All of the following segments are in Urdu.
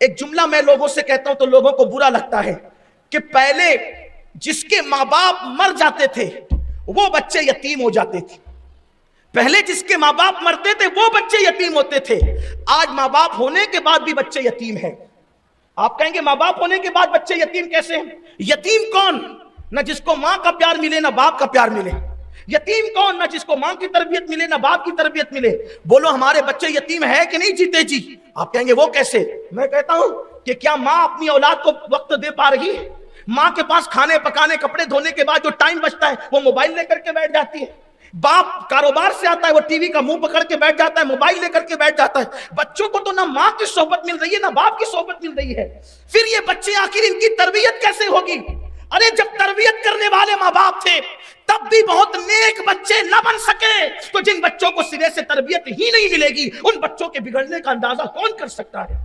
ایک جملہ میں لوگوں سے کہتا ہوں تو لوگوں کو برا لگتا ہے کہ پہلے جس کے ماں باپ مر جاتے تھے وہ بچے یتیم ہو جاتے تھے. پہلے جس کے ماں باپ مرتے تھے وہ بچے یتیم ہوتے تھے. آج ماں باپ ہونے کے بعد بھی بچے یتیم ہیں. آپ کہیں گے ماں باپ ہونے کے بعد بچے یتیم کیسے ہیں؟ یتیم کون؟ نہ جس کو ماں کا پیار ملے نہ باپ کا پیار ملے. یتیم کون؟ نہ جس کو ماں کی تربیت ملے نہ باپ کی تربیت ملے. بولو ہمارے بچے یتیم ہے کہ نہیں جیتے جی؟ آپ کہیں گے وہ کیسے؟ میں کہتا ہوں کہ کیا ماں اپنی اولاد کو وقت دے پا رہی ہے؟ ماں کے پاس کھانے پکانے کپڑے دھونے کے بعد جو ٹائم بچتا ہے وہ موبائل لے کر کے بیٹھ جاتی ہے. باپ کاروبار سے آتا ہے وہ ٹی وی کا منہ پکڑ کے بیٹھ جاتا ہے, موبائل لے کر کے بیٹھ جاتا ہے. بچوں کو تو نہ ماں کی صحبت مل رہی ہے نہ باپ کی صحبت مل رہی ہے. پھر یہ بچے آخر ان کی تربیت کیسے ہوگی؟ ارے جب تربیت کرنے والے ماں باپ تھے تب بھی بہت نیک بچے نہ بن سکے تو جن بچوں کو سرے سے تربیت ہی نہیں ملے گی ان بچوں کے بگڑنے کا اندازہ کون کر سکتا ہے؟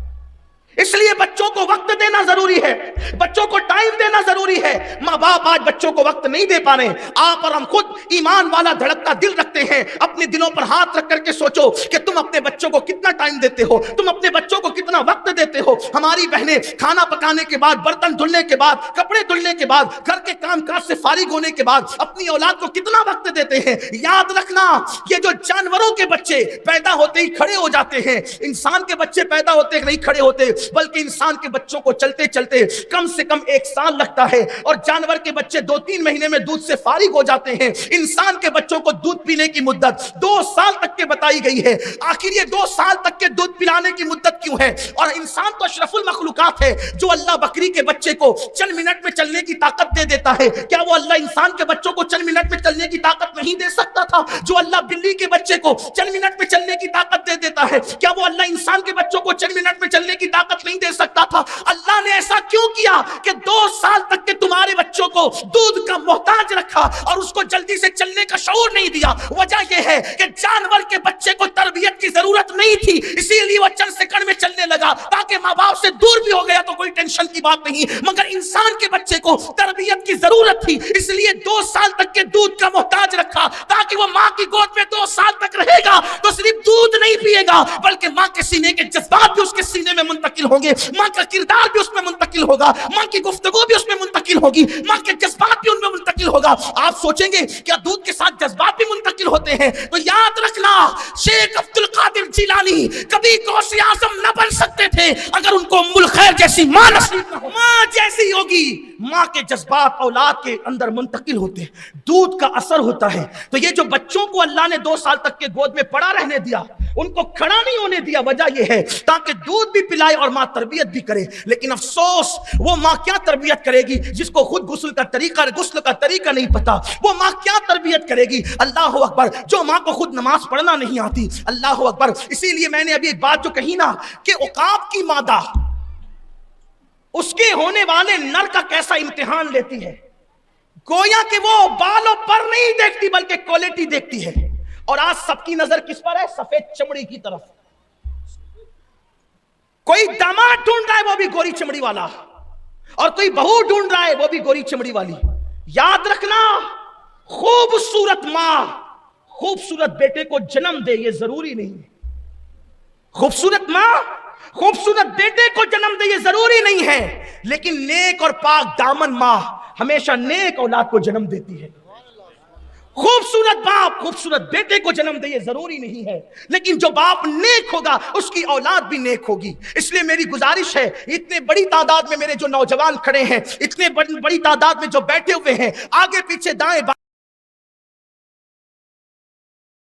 اس لیے بچوں کو وقت دینا ضروری ہے, بچوں کو ٹائم دینا ضروری ہے. ماں باپ آج بچوں کو وقت نہیں دے پا رہے. آپ اور ہم خود ایمان والا دھڑکتا دل رکھتے ہیں. اپنے دلوں پر ہاتھ رکھ کر کے سوچو کہ تم اپنے بچوں کو کتنا ٹائم دیتے ہو, تم اپنے بچوں کو کتنا وقت دیتے ہو. ہماری بہنیں کھانا پکانے کے بعد, برتن دھلنے کے بعد, کپڑے دھلنے کے بعد, گھر کے کام کاج سے فارغ ہونے کے بعد اپنی اولاد کو کتنا وقت دیتے ہیں. یاد رکھنا یہ جو جانوروں کے بچے پیدا ہوتے ہی کھڑے ہو جاتے ہیں, انسان کے بچے پیدا ہوتے نہیں کھڑے ہوتے, بلکہ انسان کے بچوں کو چلتے چلتے کم سے کم 1 سال لگتا ہے, اور جانور کے بچے 2-3 مہینے میں دودھ سے فارغ ہو جاتے ہیں. انسان کے بچوں کو دودھ پینے کی مدت 2 سال تک کے بتائی گئی ہے. آخر یہ 2 سال تک کے دودھ پلانے کی مدت کیوں ہے؟ اور انسان تو اشرف المخلوقات ہے. جو اللہ بکری کے بچے کو چند منٹ میں چلنے کی طاقت دے دیتا ہے, کیا وہ اللہ انسان کے بچوں کو چند منٹ میں چلنے کی طاقت نہیں دے سکتا تھا؟ جو اللہ بلی کے بچے کو چند منٹ میں چلنے کی طاقت دے دیتا ہے, کیا وہ اللہ انسان کے بچوں کو چند منٹ میں چلنے کی طاقت نہیں دے سکتا تھا؟ اللہ نے ایسا کیوں کیا کہ 2 سال تک کے تمہارے بچوں کو دودھ کا محتاج رکھا اور اس کو جلدی سے چلنے کا شعور نہیں دیا؟ وجہ یہ ہے کہ جانور کے بچے کو تربیت کی ضرورت نہیں تھی, اسی لیے وہ چند سیکنڈ میں چلنے لگا تاکہ ماں باپ سے دور بھی ہو گیا تو کوئی ٹینشن کی بات نہیں. مگر انسان کے بچے کو تربیت کی ضرورت تھی, اس لیے 2 سال تک کے دودھ کا محتاج رکھا تاکہ وہ ماں کی گود میں 2 سال تک رہے گا تو صرف دودھ نہیں پیے گا بلکہ ماں کے سینے کے جذبات بھی اس کے سینے میں منتقل ہوں گے, ماں کا کردار بھی اس میں منتقل ہوگا, ماں کی گفتگو بھی اس میں منتقل ہوگی, ماں کے جذبات بھی ان میں منتقل ہوگا. آپ سوچیں گے کیا دودھ کے ساتھ جذبات بھی منتقل ہوتے ہیں؟ تو یاد رکھنا شیخ عبد القادر جیلانی کبھی غوث اعظم نہ بن سکتے تھے اگر ان کو ام الخیر جیسی ماں نصیب نہ ہو. ماں جیسی ہوگی, ماں کے جذبات اولاد کے اندر منتقل ہوتے ہیں, دودھ کا اثر ہوتا ہے. تو یہ جو بچوں کو اللہ نے 2 سال تک کے گود میں پڑا رہنے دیا, ان کو کھڑا نہیں ہونے دیا, وجہ یہ ہے تاکہ دودھ بھی پلائے اور ماں تربیت بھی کرے. لیکن افسوس وہ ماں کیا تربیت کرے گی جس کو خود غسل کا طریقہ نہیں پتا؟ وہ ماں کیا تربیت کرے گی؟ اللہ اکبر, جو ماں کو خود نماز پڑھنا نہیں آتی. اللہ اکبر. اسی لیے میں نے ابھی ایک بات جو کہی نا کہ عقاب کی مادہ اس کے ہونے والے نر کا کیسا امتحان لیتی ہے, گویا کہ وہ بالوں پر نہیں دیکھتی بلکہ کوالٹی دیکھتی ہے. اور آج سب کی نظر کس پر ہے؟ سفید چمڑی کی طرف. کوئی داماد ڈھونڈ رہا ہے وہ بھی گوری چمڑی والا, اور کوئی بہو ڈھونڈ رہا ہے وہ بھی گوری چمڑی والی. یاد رکھنا خوبصورت ماں خوبصورت بیٹے کو جنم دے یہ ضروری نہیں. خوبصورت ماں خوبصورت بیٹے کو جنم دے یہ ضروری نہیں ہے, لیکن نیک اور پاک دامن ماں ہمیشہ نیک اولاد کو جنم دیتی ہے. خوبصورت باپ خوبصورت بیٹے کو جنم دے یہ ضروری نہیں ہے, لیکن جو باپ نیک ہوگا اس کی اولاد بھی نیک ہوگی. اس لیے میری گزارش ہے, اتنے بڑی تعداد میں میرے جو نوجوان کھڑے ہیں, اتنے بڑی تعداد میں جو بیٹھے ہوئے ہیں, آگے پیچھے دائیں